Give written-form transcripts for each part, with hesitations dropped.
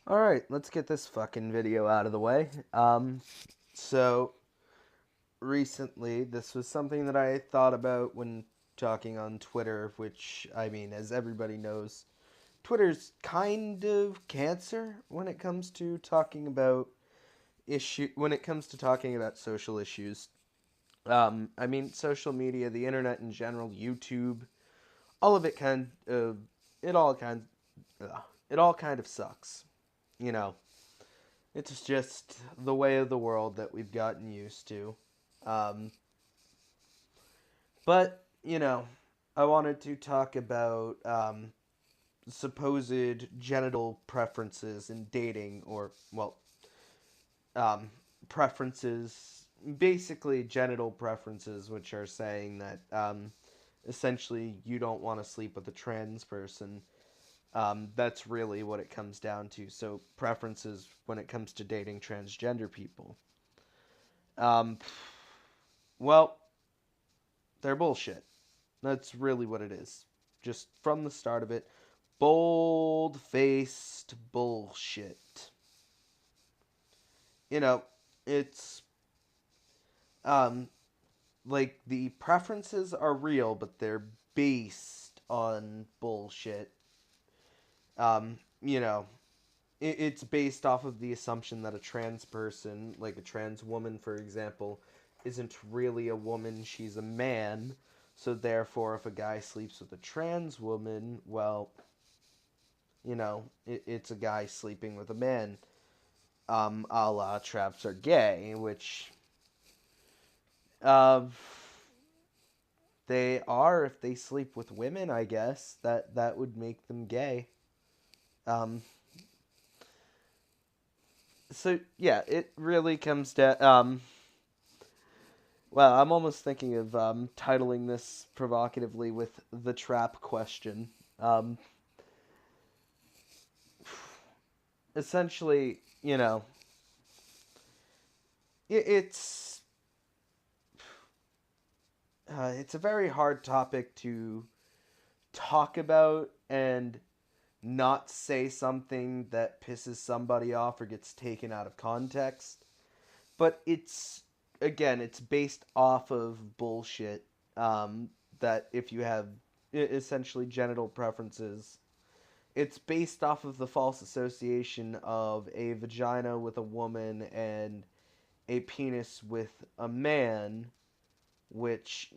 Alright, let's get this fucking video out of the way. So, recently, this was something that I thought about when talking on Twitter, which, I mean, as everybody knows, Twitter's kind of cancer when it comes to talking about social issues. I mean, social media, the internet in general, YouTube, all of it it all kind, it all kind of sucks, you know. It's just the way of the world that we've gotten used to. Um, but, I wanted to talk about supposed genital preferences in dating, or, well, um, preferences, basically genital preferences, which are saying that essentially you don't want to sleep with a trans person. That's really what it comes down to. So, preferences when it comes to dating transgender people. Um, well, they're bullshit. That's really what it is. Just from the start of it, bold faced bullshit. You know, it's um like the preferences are real, but they're based on bullshit. You know, it's based off of the assumption that a trans person, like a trans woman, for example, isn't really a woman, she's a man. So therefore, if a guy sleeps with a trans woman, well, it's a guy sleeping with a man. A la traps are gay, which uh, they are if they sleep with women. I guess that would make them gay. Um, so yeah, it really comes down. Well, I'm almost thinking of titling this provocatively with the trap question. Um, Essentially, it's it's a very hard topic to talk about and not say something that pisses somebody off or gets taken out of context. But it's based off of bullshit. That if you have essentially genital preferences, it's based off of the false association of a vagina with a woman and a penis with a man, which,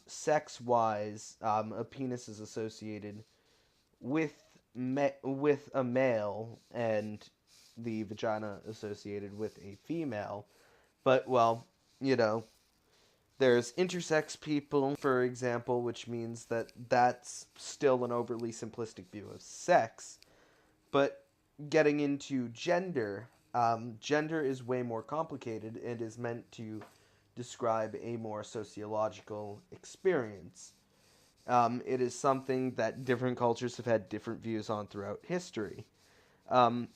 sex wise, a penis is associated with with a male and the vagina associated with a female. But, well, you know, there's intersex people, for example, which means that that's still an overly simplistic view of sex. But getting into gender is way more complicated and is meant to describe a more sociological experience. It is something that different cultures have had different views on throughout history. Um,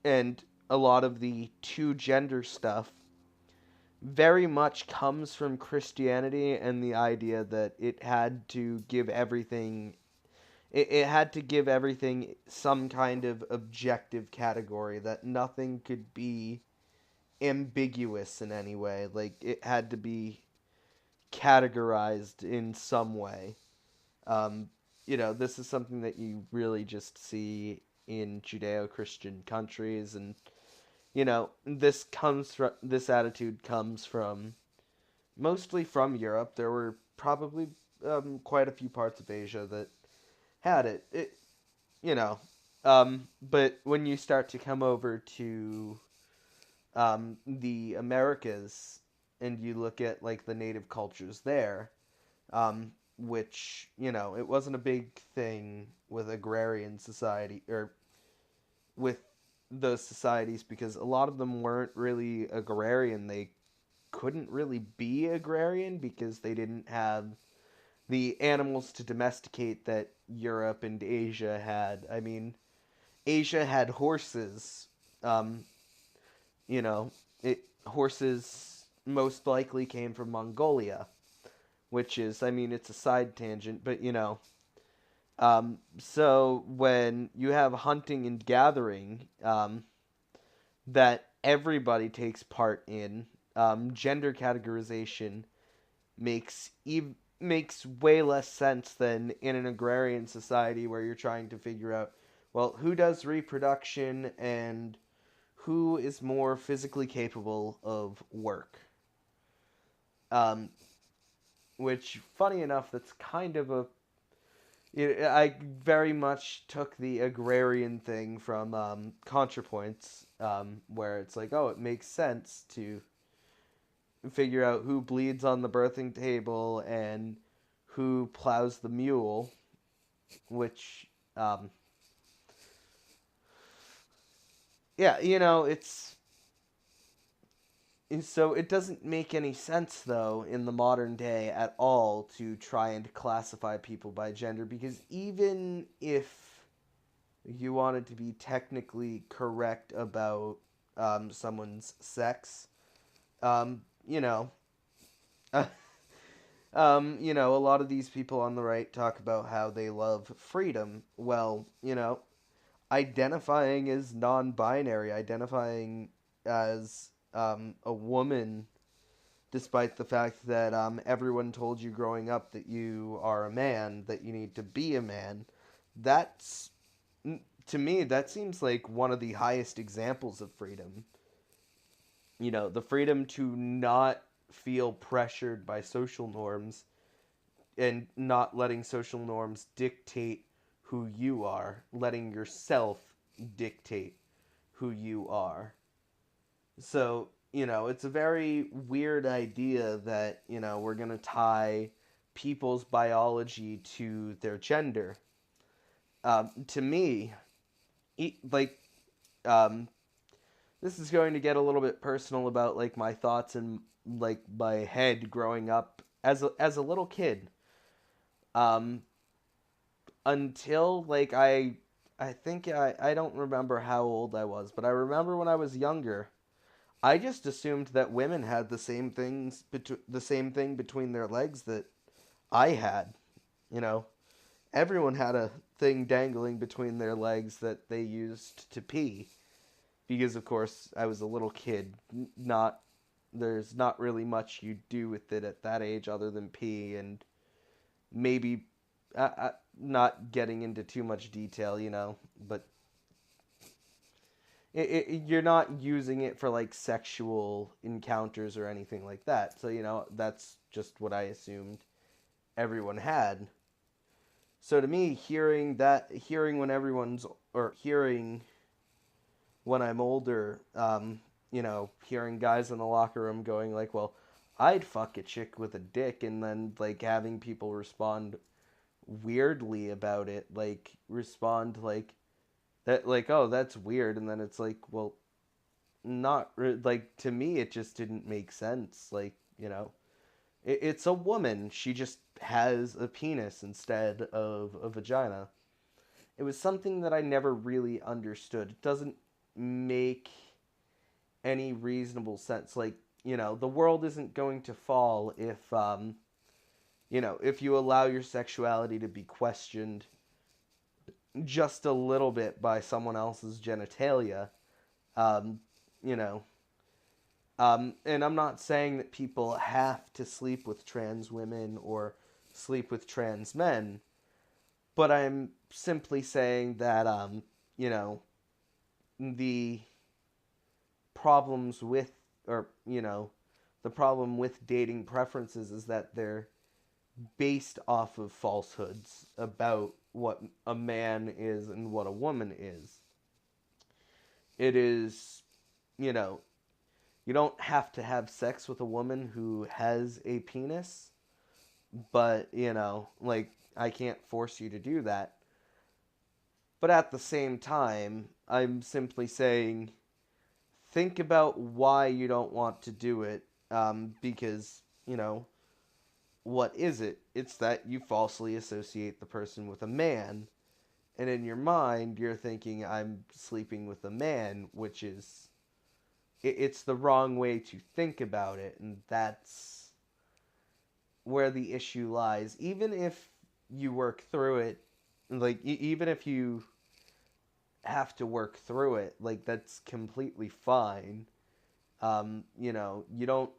and a lot of the two gender stuff very much comes from Christianity and the idea that it had to give everything some kind of objective category, that nothing could be ambiguous in any way. Like, it had to be categorized in some way. Um, this is something that you really just see in Judeo-Christian countries, and this attitude comes from mostly from Europe. There were probably quite a few parts of Asia that had it. You know, but when you start to come over to the Americas and you look at like the native cultures there, which it wasn't a big thing with agrarian society or with those societies because a lot of them weren't really agrarian. They couldn't really be agrarian because they didn't have the animals to domesticate that Europe and Asia had. I mean, Asia had horses. Um, horses most likely came from Mongolia, which is, I mean, it's a side tangent, but So when you have hunting and gathering, that everybody takes part in, gender categorization makes makes way less sense than in an agrarian society where you're trying to figure out, well, who does reproduction and who is more physically capable of work. Um, which, funny enough, that's kind of a I very much took the agrarian thing from ContraPoints, where it's like, oh, it makes sense to figure out who bleeds on the birthing table and who plows the mule, which, yeah, so it doesn't make any sense, though, in the modern day at all to try and classify people by gender, because even if you wanted to be technically correct about someone's sex, um, you know, a lot of these people on the right talk about how they love freedom. Well, identifying as non-binary, identifying as a woman, despite the fact that everyone told you growing up that you are a man, that you need to be a man, that's, to me, that seems like one of the highest examples of freedom. The freedom to not feel pressured by social norms and not letting social norms dictate who you are, letting yourself dictate who you are. So, it's a very weird idea that, we're going to tie people's biology to their gender. To me, like, um, this is going to get a little bit personal about, like, my thoughts and, like, my head growing up as a little kid. Um, until, like, I think I don't remember how old I was, but I remember when I was younger, I just assumed that women had the same thing between their legs that I had. You know, everyone had a thing dangling between their legs that they used to pee. Because of course I was a little kid. Not There's not really much you do with it at that age other than pee, and maybe not getting into too much detail, but you're not using it for like sexual encounters or anything like that. So, that's just what I assumed everyone had. So to me, hearing when I'm older, hearing guys in the locker room going like, well, I'd fuck a chick with a dick, and then like having people respond weirdly about it, like respond like that, like, oh, that's weird, and then it's like, well, like, to me it just didn't make sense. Like, it's a woman, she just has a penis instead of a vagina. It was something that I never really understood. It doesn't make any reasonable sense. Like, the world isn't going to fall if you allow your sexuality to be questioned just a little bit by someone else's genitalia. Um, you know, and I'm not saying that people have to sleep with trans women or sleep with trans men, but I'm simply saying that, the problems with, or, the problem with dating preferences is that they're based off of falsehoods about what a man is and what a woman is. It is, you know, you don't have to have sex with a woman who has a penis, but, like, I can't force you to do that. But at the same time, I'm simply saying, think about why you don't want to do it, because, what is it? It's that you falsely associate the person with a man, and in your mind, you're thinking, I'm sleeping with a man, which is, it's the wrong way to think about it, and that's where the issue lies. Even if you work through it, like even if you have to work through it, like that's completely fine. You know, you don't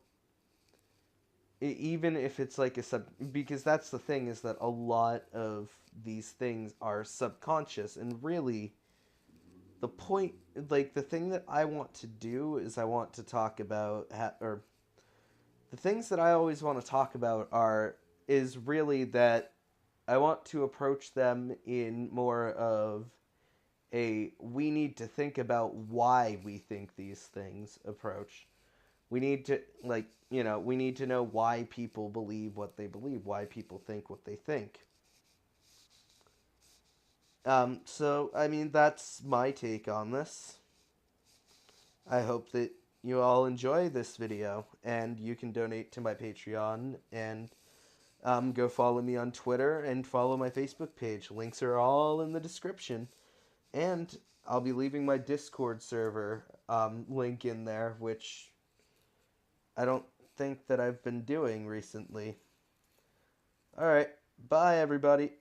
even if it's like a sub, because that's the thing, is that a lot of these things are subconscious, and really the point, like the thing that I want to do is I want to talk about or the things that I always want to talk about are is really that I want to approach them in more of a we need to think about why we think these things approach. We need to, like, you know, we need to know why people believe what they believe, why people think what they think. So I mean that's my take on this. I hope that you all enjoy this video, and you can donate to my Patreon, and go follow me on Twitter and follow my Facebook page. Links are all in the description. And I'll be leaving my Discord server link in there, which I don't think that I've been doing recently. Alright, bye everybody.